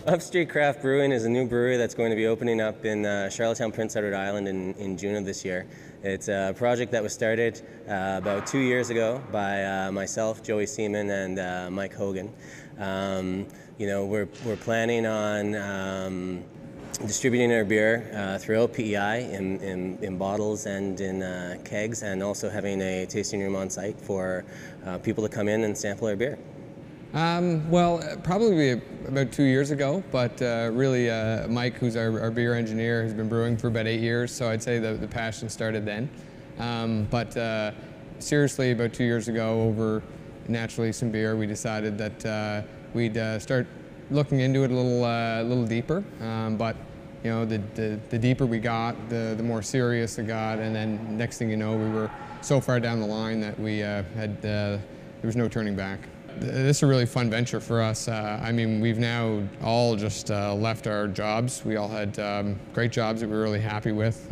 Upstreet Craft Brewing is a new brewery that's going to be opening up in Charlottetown, Prince Edward Island in June of this year. It's a project that was started about 2 years ago by myself, Joey Seaman, and Mike Hogan. We're planning on distributing our beer throughout PEI in bottles and in kegs, and also having a tasting room on site for people to come in and sample our beer. Probably about 2 years ago, but really Mike, who's our beer engineer, has been brewing for about 8 years, so I'd say the passion started then. Seriously, about 2 years ago, over naturally some beer, we decided that we'd start looking into it a little deeper. The deeper we got, the more serious it got, and then next thing you know, we were so far down the line that we there was no turning back. This is a really fun venture for us. We've now all just left our jobs. We all had great jobs that we were really happy with.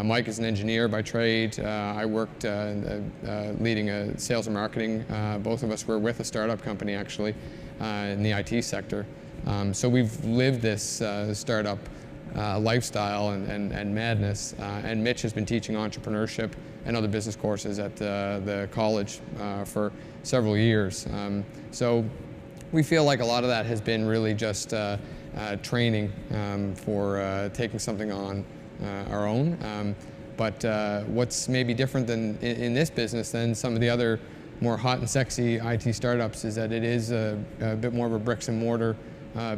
Mike is an engineer by trade. I worked leading sales and marketing. Both of us were with a startup company, actually, in the IT sector. So we've lived this startup lifestyle and madness. And Mitch has been teaching entrepreneurship and other business courses at the college for several years. So we feel like a lot of that has been really just training for taking something on our own. What's maybe different than in this business than some of the other more hot and sexy IT startups is that it is a bit more of a bricks and mortar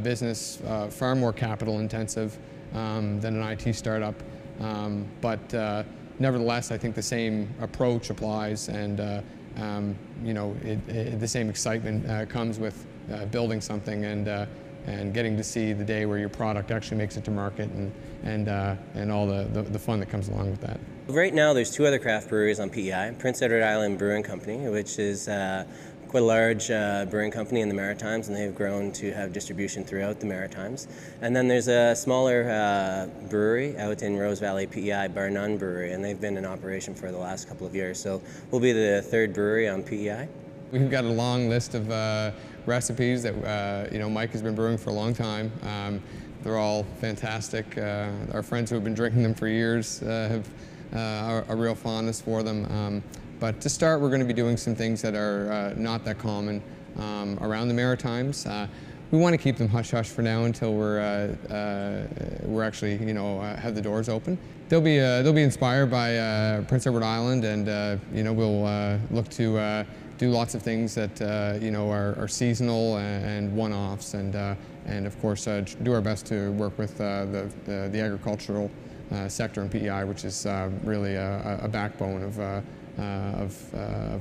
business, far more capital intensive than an IT startup. Nevertheless, I think the same approach applies, and the same excitement comes with building something and getting to see the day where your product actually makes it to market, and all the fun that comes along with that. Right now, there's 2 other craft breweries on PEI, Prince Edward Island Brewing Company, which is quite a large brewing company in the Maritimes, and they've grown to have distribution throughout the Maritimes. And then there's a smaller brewery out in Rose Valley, PEI, Bar None Brewery, and they've been in operation for the last couple of years. So we'll be the 3rd brewery on PEI. We've got a long list of recipes that Mike has been brewing for a long time. They're all fantastic. Our friends who have been drinking them for years have a real fondness for them. But to start, we're going to be doing some things that are not that common around the Maritimes. We want to keep them hush-hush for now until we're actually, have the doors open. They'll be inspired by Prince Edward Island, and we'll look to do lots of things that are seasonal and one-offs, and of course do our best to work with the agricultural sector in PEI, which is really a backbone of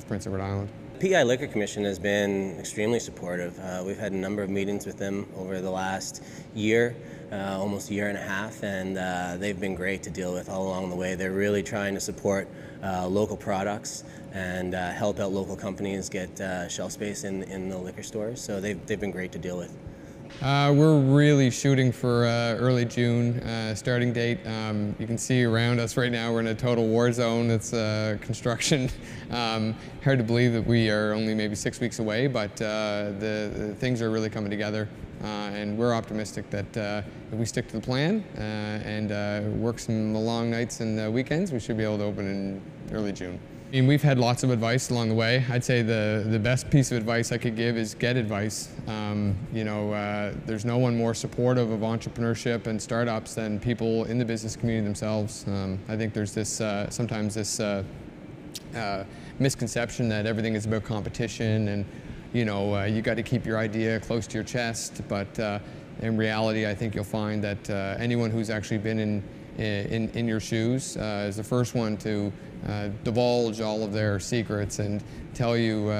Prince Edward Island. PEI Liquor Commission has been extremely supportive. We've had a number of meetings with them over the last year, almost a year and a half, and they've been great to deal with all along the way. They're really trying to support local products and help out local companies get shelf space in the liquor stores, so they've been great to deal with. We're really shooting for early June starting date. You can see around us right now we're in a total war zone. It's construction. Hard to believe that we are only maybe 6 weeks away, but the things are really coming together, and we're optimistic that if we stick to the plan and work some long nights and weekends, we should be able to open in early June. We've had lots of advice along the way. I'd say the best piece of advice I could give is get advice. There's no one more supportive of entrepreneurship and startups than people in the business community themselves. I think there's this sometimes this misconception that everything is about competition, and you got to keep your idea close to your chest. But in reality, I think you'll find that anyone who's actually been in your shoes is the first one to divulge all of their secrets and tell you,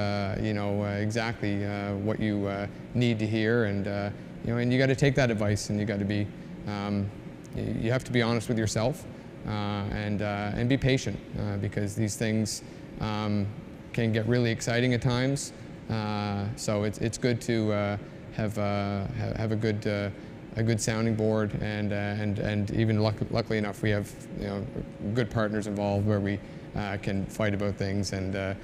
exactly what you need to hear, and you got to take that advice, and you got to be, you have to be honest with yourself, and be patient, because these things can get really exciting at times. So it's good to have a good sounding board, and even luckily enough, we have good partners involved where we can fight about things and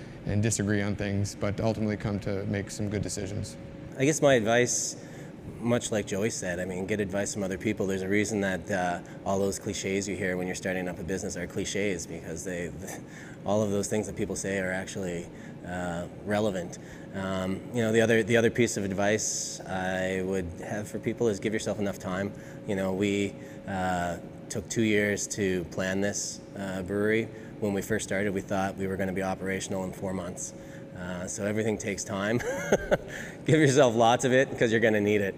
disagree on things, but ultimately come to make some good decisions. I guess my advice, much like Joey said, I mean, get advice from other people. There's a reason that all those cliches you hear when you're starting up a business are cliches, because all of those things that people say are actually relevant. You know, the other piece of advice I would have for people is give yourself enough time. You know, we took 2 years to plan this brewery. When we first started, we thought we were going to be operational in 4 months. So everything takes time. Give yourself lots of it, because you're going to need it.